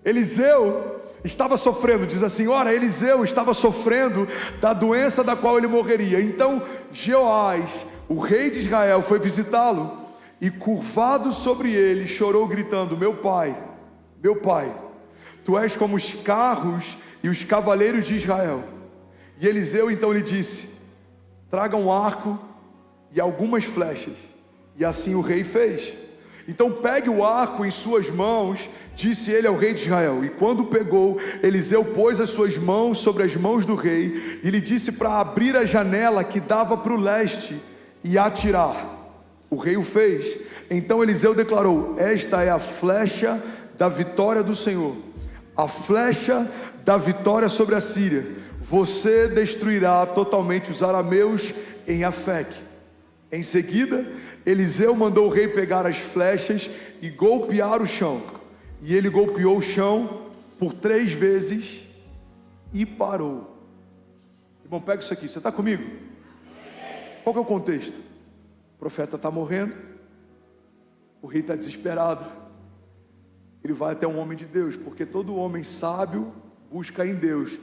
Eliseu estava sofrendo, diz assim: ora, Eliseu estava sofrendo da doença da qual ele morreria. Então Jeoás, o rei de Israel, foi visitá-lo e, curvado sobre ele, chorou gritando: meu pai, tu és como os carros e os cavaleiros de Israel. E Eliseu então lhe disse: traga um arco e algumas flechas. E assim o rei fez. Então pegue o arco em suas mãos, disse ele ao rei de Israel. E quando pegou, Eliseu pôs as suas mãos sobre as mãos do rei e lhe disse para abrir a janela que dava para o leste e atirar. O rei o fez. Então Eliseu declarou: esta é a flecha da vitória do Senhor, a flecha da vitória sobre a Síria. Você destruirá totalmente os arameus em Afeque. Em seguida, Eliseu mandou o rei pegar as flechas e golpear o chão. E ele golpeou o chão por 3 vezes e parou. Irmão, pega isso aqui, você está comigo? Qual que é o contexto? O profeta está morrendo, o rei está desesperado. Ele vai até um homem de Deus, porque todo homem sábio busca em Deus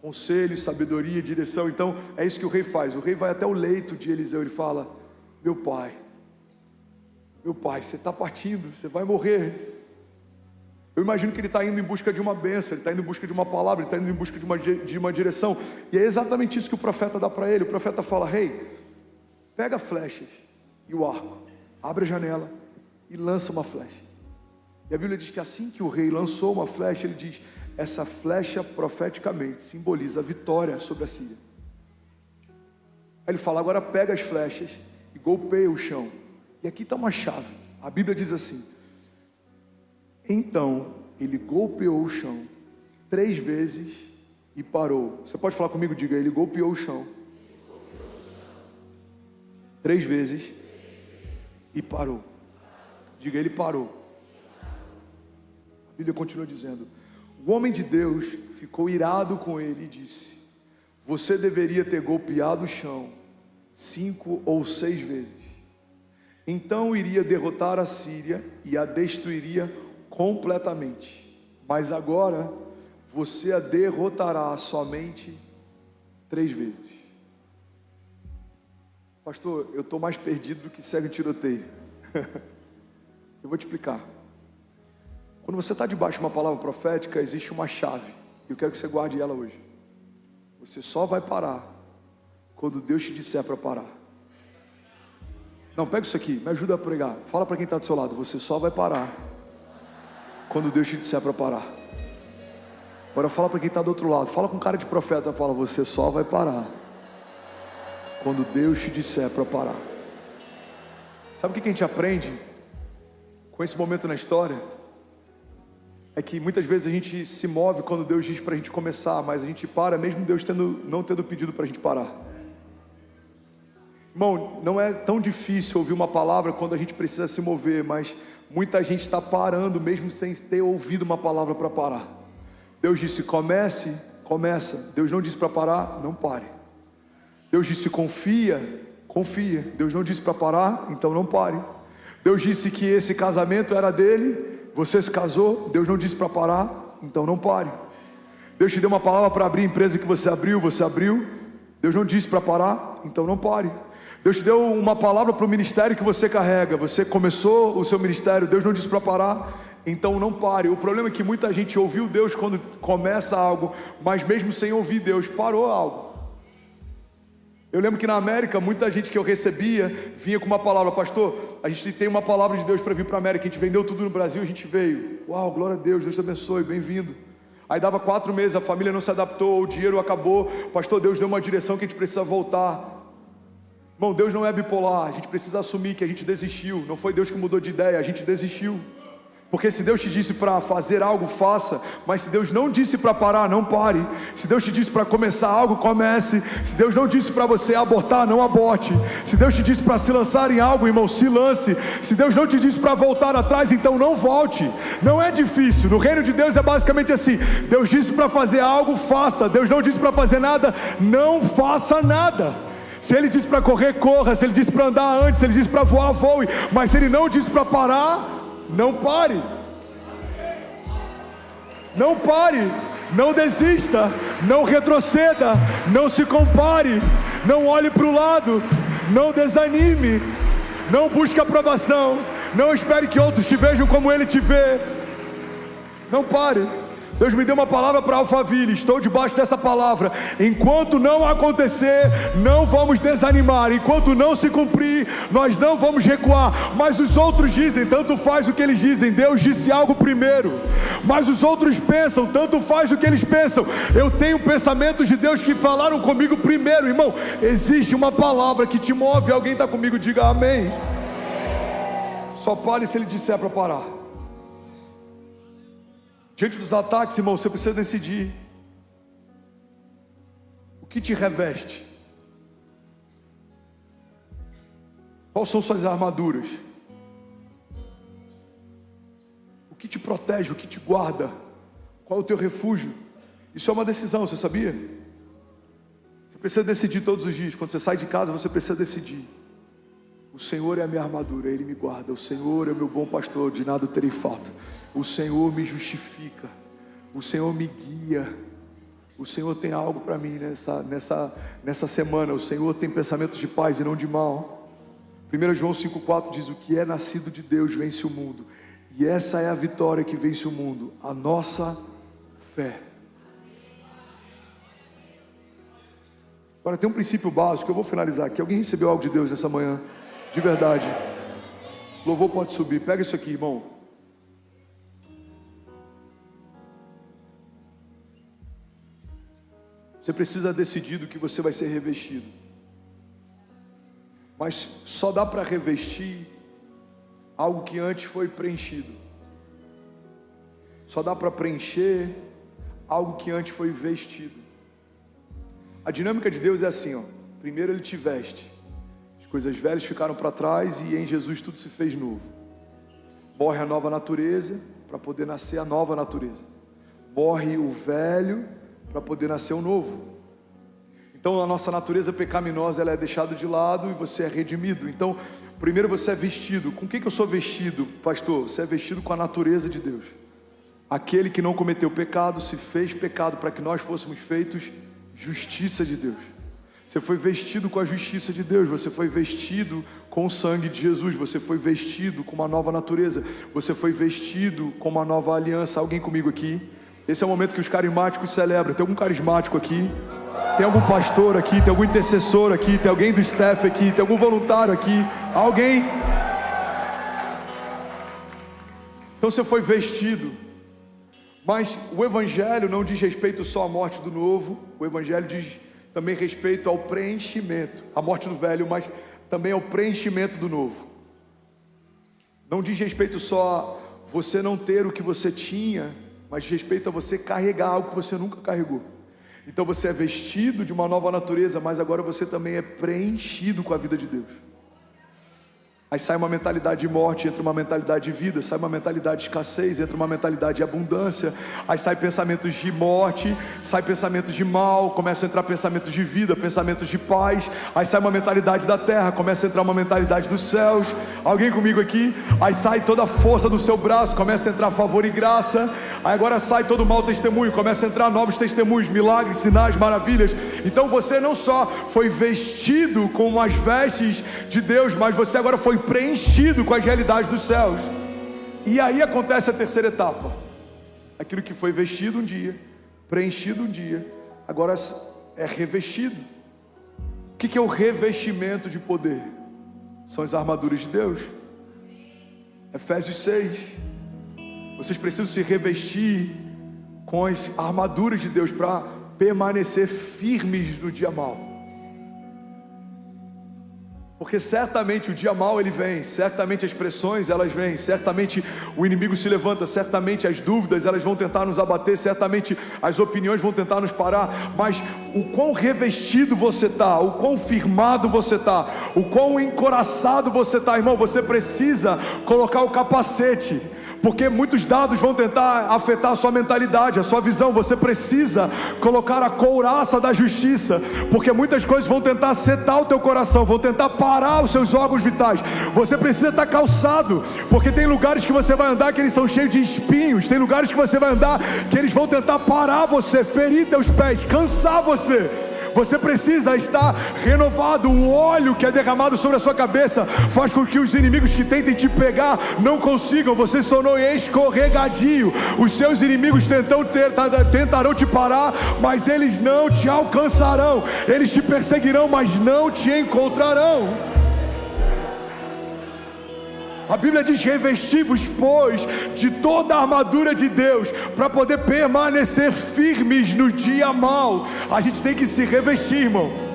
conselho, sabedoria, direção. Então é isso que o rei faz. O rei vai até o leito de Eliseu. Ele fala: meu pai, você está partindo, você vai morrer. Eu imagino que ele está indo em busca de uma bênção, ele está indo em busca de uma palavra, ele está indo em busca de uma direção. E é exatamente isso que o profeta dá para ele. O profeta fala: rei, pega flechas e o arco, abre a janela e lança uma flecha. E a Bíblia diz que assim que o rei lançou uma flecha, ele diz: essa flecha profeticamente simboliza a vitória sobre a Síria. Aí ele fala: agora pega as flechas e golpeia o chão. E aqui está uma chave. A Bíblia diz assim: então ele golpeou o chão 3 vezes e parou. Você pode falar comigo? Diga: ele golpeou o chão 3 vezes e parou. Diga: ele parou. A Bíblia continua dizendo: o homem de Deus ficou irado com ele e disse: você deveria ter golpeado o chão 5 ou 6 vezes. Então iria derrotar a Síria e a destruiria completamente. Mas agora você a derrotará somente 3 vezes. Pastor, eu estou mais perdido do que cego em tiroteio. Eu vou te explicar. Quando você está debaixo de uma palavra profética, existe uma chave. E eu quero que você guarde ela hoje. Você só vai parar quando Deus te disser para parar. Não, pega isso aqui, me ajuda a pregar. Fala para quem está do seu lado. Você só vai parar quando Deus te disser para parar. Agora fala para quem está do outro lado. Fala com cara de profeta. Fala, você só vai parar quando Deus te disser para parar. Sabe o que a gente aprende com esse momento na história? É que muitas vezes a gente se move quando Deus diz para a gente começar, mas a gente para mesmo Deus não tendo pedido para a gente parar. Irmão, não é tão difícil ouvir uma palavra quando a gente precisa se mover, mas muita gente está parando mesmo sem ter ouvido uma palavra para parar. Deus disse comece, começa. Deus não disse para parar, não pare. Deus disse confia, confia. Deus não disse para parar, então não pare. Deus disse que esse casamento era dele, você se casou. Deus não disse para parar, então não pare. Deus te deu uma palavra para abrir a empresa que você abriu. Deus não disse para parar, então não pare. Deus te deu uma palavra para o ministério que você carrega. Você começou o seu ministério. Deus não disse para parar, então não pare. O problema é que muita gente ouviu Deus quando começa algo, mas mesmo sem ouvir Deus, parou algo. Eu lembro que na América, muita gente que eu recebia vinha com uma palavra: pastor, a gente tem uma palavra de Deus para vir para a América, a gente vendeu tudo no Brasil, a gente veio. Uau, glória a Deus, Deus te abençoe, bem-vindo. Aí dava 4 meses, a família não se adaptou, o dinheiro acabou. Pastor, Deus deu uma direção que a gente precisa voltar. Irmão, Deus não é bipolar, a gente precisa assumir que a gente desistiu. Não foi Deus que mudou de ideia, a gente desistiu. Porque se Deus te disse para fazer algo, faça. Mas se Deus não disse para parar, não pare. Se Deus te disse para começar algo, comece. Se Deus não disse para você abortar, não aborte. Se Deus te disse para se lançar em algo, irmão, se lance. Se Deus não te disse para voltar atrás, então não volte. Não é difícil, no reino de Deus é basicamente assim: Deus disse para fazer algo, faça. Deus não disse para fazer nada, não faça nada. Se Ele disse para correr, corra. Se Ele disse para andar, antes. Se Ele disse para voar, voe. Mas se Ele não disse para parar, não pare. Não pare. Não desista. Não retroceda. Não se compare. Não olhe para o lado. Não desanime. Não busque aprovação. Não espere que outros te vejam como Ele te vê. Não pare. Deus me deu uma palavra para Alphaville, estou debaixo dessa palavra. Enquanto não acontecer, não vamos desanimar. Enquanto não se cumprir, nós não vamos recuar. Mas os outros dizem, tanto faz o que eles dizem. Deus disse algo primeiro. Mas os outros pensam, tanto faz o que eles pensam. Eu tenho pensamentos de Deus que falaram comigo primeiro. Irmão, existe uma palavra que te move. Alguém está comigo? Diga amém. Só pare se Ele disser para parar. Diante dos ataques, irmão, você precisa decidir. O que te reveste? Quais são suas armaduras? O que te protege? O que te guarda? Qual é o teu refúgio? Isso é uma decisão, você sabia? Você precisa decidir todos os dias. Quando você sai de casa, você precisa decidir. O Senhor é a minha armadura, Ele me guarda. O Senhor é o meu bom pastor, de nada terei falta. O Senhor me justifica. O Senhor me guia. O Senhor tem algo para mim nessa semana. O Senhor tem pensamentos de paz e não de mal. 1 João 5,4 diz: o que é nascido de Deus vence o mundo. E essa é a vitória que vence o mundo, a nossa fé. Agora tem um princípio básico, eu vou finalizar aqui. Alguém recebeu algo de Deus nessa manhã? De verdade. Louvor pode subir. Pega isso aqui, irmão. Você precisa decidir do que você vai ser revestido. Mas só dá para revestir algo que antes foi preenchido. Só dá para preencher algo que antes foi vestido. A dinâmica de Deus é assim, ó. Primeiro Ele te veste. As coisas velhas ficaram para trás e em Jesus tudo se fez novo. Morre a nova natureza para poder nascer a nova natureza. Morre o velho para poder nascer o novo. Então a nossa natureza pecaminosa, ela é deixada de lado e você é redimido. Então primeiro você é vestido. Com o que eu sou vestido, pastor? Você é vestido com a natureza de Deus. Aquele que não cometeu pecado se fez pecado para que nós fôssemos feitos justiça de Deus. Você foi vestido com a justiça de Deus, você foi vestido com o sangue de Jesus, você foi vestido com uma nova natureza, você foi vestido com uma nova aliança. Alguém comigo aqui? Esse é o momento que os carismáticos celebram. Tem algum carismático aqui? Tem algum pastor aqui? Tem algum intercessor aqui? Tem alguém do staff aqui? Tem algum voluntário aqui? Alguém? Então você foi vestido. Mas o Evangelho não diz respeito só à morte do novo. O Evangelho diz também respeito ao preenchimento. A morte do velho, mas também ao preenchimento do novo. Não diz respeito só a você não ter o que você tinha, mas diz respeito a você carregar algo que você nunca carregou. Então você é vestido de uma nova natureza, mas agora você também é preenchido com a vida de Deus. Aí sai uma mentalidade de morte, entra uma mentalidade de vida. Sai uma mentalidade de escassez, entra uma mentalidade de abundância. Aí sai pensamentos de morte, sai pensamentos de mal, começa a entrar pensamentos de vida, pensamentos de paz. Aí sai uma mentalidade da terra, começa a entrar uma mentalidade dos céus. Alguém comigo aqui? Aí sai toda a força do seu braço, começa a entrar favor e graça. Aí agora sai todo mau testemunho, começa a entrar novos testemunhos, milagres, sinais, maravilhas. Então você não só foi vestido com as vestes de Deus, mas você agora foi preenchido com as realidades dos céus. E aí acontece a terceira etapa. Aquilo que foi vestido um dia, preenchido um dia, agora é revestido. O que é o revestimento de poder? São as armaduras de Deus. Efésios 6. Vocês precisam se revestir com as armaduras de Deus para permanecer firmes no dia mau. Porque certamente o dia mau ele vem, certamente as pressões elas vêm, certamente o inimigo se levanta, certamente as dúvidas elas vão tentar nos abater, certamente as opiniões vão tentar nos parar, mas o quão revestido você está, o quão firmado você está, o quão encoraçado você está, irmão, você precisa colocar o capacete. Porque muitos dados vão tentar afetar a sua mentalidade, a sua visão. Você precisa colocar a couraça da justiça, porque muitas coisas vão tentar setar o teu coração, vão tentar parar os seus órgãos vitais. Você precisa estar calçado, porque tem lugares que você vai andar que eles são cheios de espinhos. Tem lugares que você vai andar que eles vão tentar parar você, ferir teus pés, cansar você. Você precisa estar renovado. O óleo que é derramado sobre a sua cabeça faz com que os inimigos que tentem te pegar não consigam. Você se tornou escorregadio. Os seus inimigos tentarão te parar, mas eles não te alcançarão. Eles te perseguirão, mas não te encontrarão. A Bíblia diz: revesti-vos, pois, de toda a armadura de Deus, para poder permanecer firmes no dia mau. A gente tem que se revestir, irmão.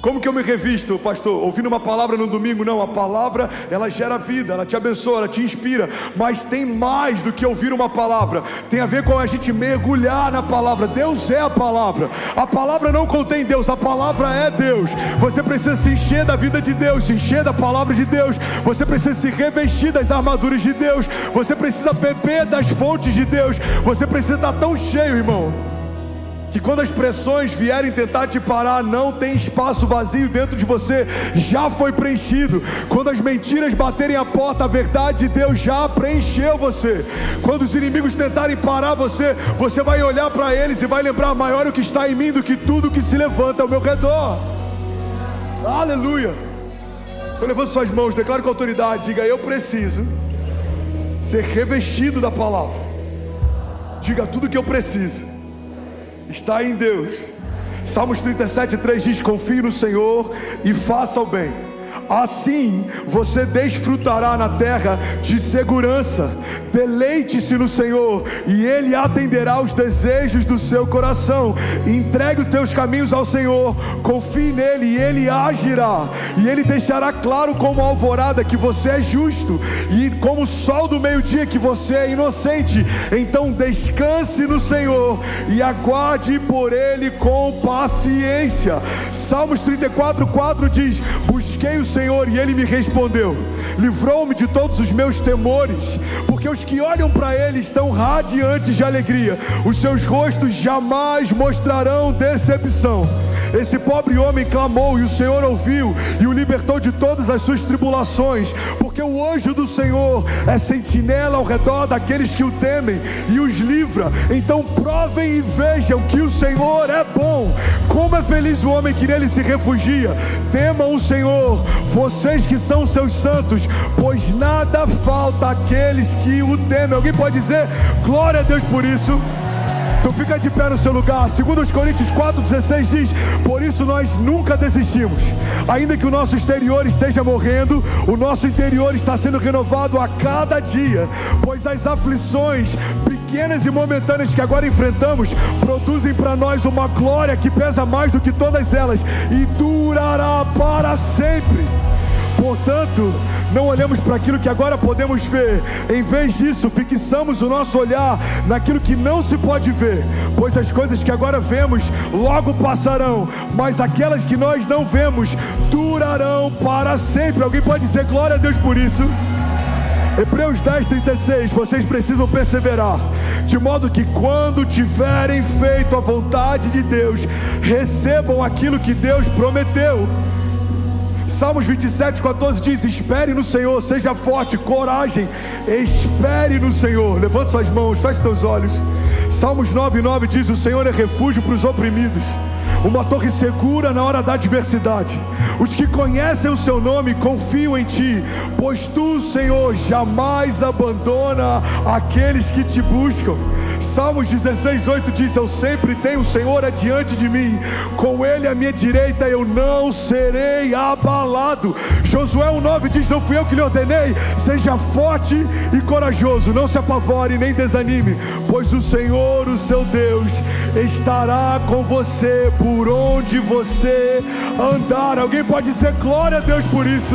Como que eu me revisto, pastor? Ouvindo uma palavra no domingo? Não, a palavra ela gera vida, ela te abençoa, ela te inspira. Mas tem mais do que ouvir uma palavra. Tem a ver com a gente mergulhar na palavra. Deus é a palavra. A palavra não contém Deus, a palavra é Deus. Você precisa se encher da vida de Deus, se encher da palavra de Deus. Você precisa se revestir das armaduras de Deus. Você precisa beber das fontes de Deus. Você precisa estar tão cheio, irmão, que quando as pressões vierem tentar te parar, não tem espaço vazio dentro de você, já foi preenchido. Quando as mentiras baterem a porta, a verdade de Deus já preencheu você. Quando os inimigos tentarem parar você, você vai olhar para eles e vai lembrar: maior é o que está em mim do que tudo que se levanta ao meu redor. Aleluia. Então levante suas mãos, declare com autoridade, diga: eu preciso ser revestido da palavra. Diga: tudo que eu preciso está em Deus. Salmos 37:3 diz: confie no Senhor e faça o bem, assim você desfrutará na terra de segurança. Deleite-se no Senhor e Ele atenderá os desejos do seu coração. Entregue os teus caminhos ao Senhor, confie nele e Ele agirá. E Ele deixará claro como a alvorada que você é justo, e como o sol do meio-dia que você é inocente. Então descanse no Senhor e aguarde por Ele com paciência. Salmos 34:4 diz: busquei o Senhor e Ele me respondeu, livrou-me de todos os meus temores. Porque os que olham para Ele estão radiantes de alegria, os seus rostos jamais mostrarão decepção. Esse pobre homem clamou e o Senhor ouviu e o libertou de todas as suas tribulações, porque o anjo do Senhor é sentinela ao redor daqueles que o temem e os livra. Então provem e vejam que o Senhor é bom. Como é feliz o homem que nele se refugia. Temam o Senhor, vocês que são seus santos, pois nada falta àqueles que o temem. Alguém pode dizer glória a Deus por isso? Então fica de pé no seu lugar. 2 Coríntios 4,16 diz: por isso nós nunca desistimos. Ainda que o nosso exterior esteja morrendo, o nosso interior está sendo renovado a cada dia, pois as aflições pequenas e momentâneas que agora enfrentamos produzem para nós uma glória que pesa mais do que todas elas e durará para sempre. Portanto, não olhemos para aquilo que agora podemos ver. Em vez disso, fixamos o nosso olhar naquilo que não se pode ver, pois as coisas que agora vemos logo passarão, mas aquelas que nós não vemos durarão para sempre. Alguém pode dizer glória a Deus por isso? Hebreus 10:36, vocês precisam perseverar, de modo que quando tiverem feito a vontade de Deus, recebam aquilo que Deus prometeu. Salmos 27:14 diz: espere no Senhor, seja forte, coragem, espere no Senhor. Levante suas mãos, feche teus olhos. Salmos 9:9 diz: o Senhor é refúgio para os oprimidos, uma torre segura na hora da adversidade. Os que conhecem o seu nome confiam em ti, pois tu, Senhor, jamais abandona aqueles que te buscam. Salmos 16:8 diz: eu sempre tenho o Senhor adiante de mim, com ele à minha direita eu não serei abalado. Josué 1:9 diz: não fui eu que lhe ordenei, seja forte e corajoso, não se apavore nem desanime, pois o Senhor, o seu Deus, estará com você por onde você andar. Alguém pode dizer glória a Deus por isso?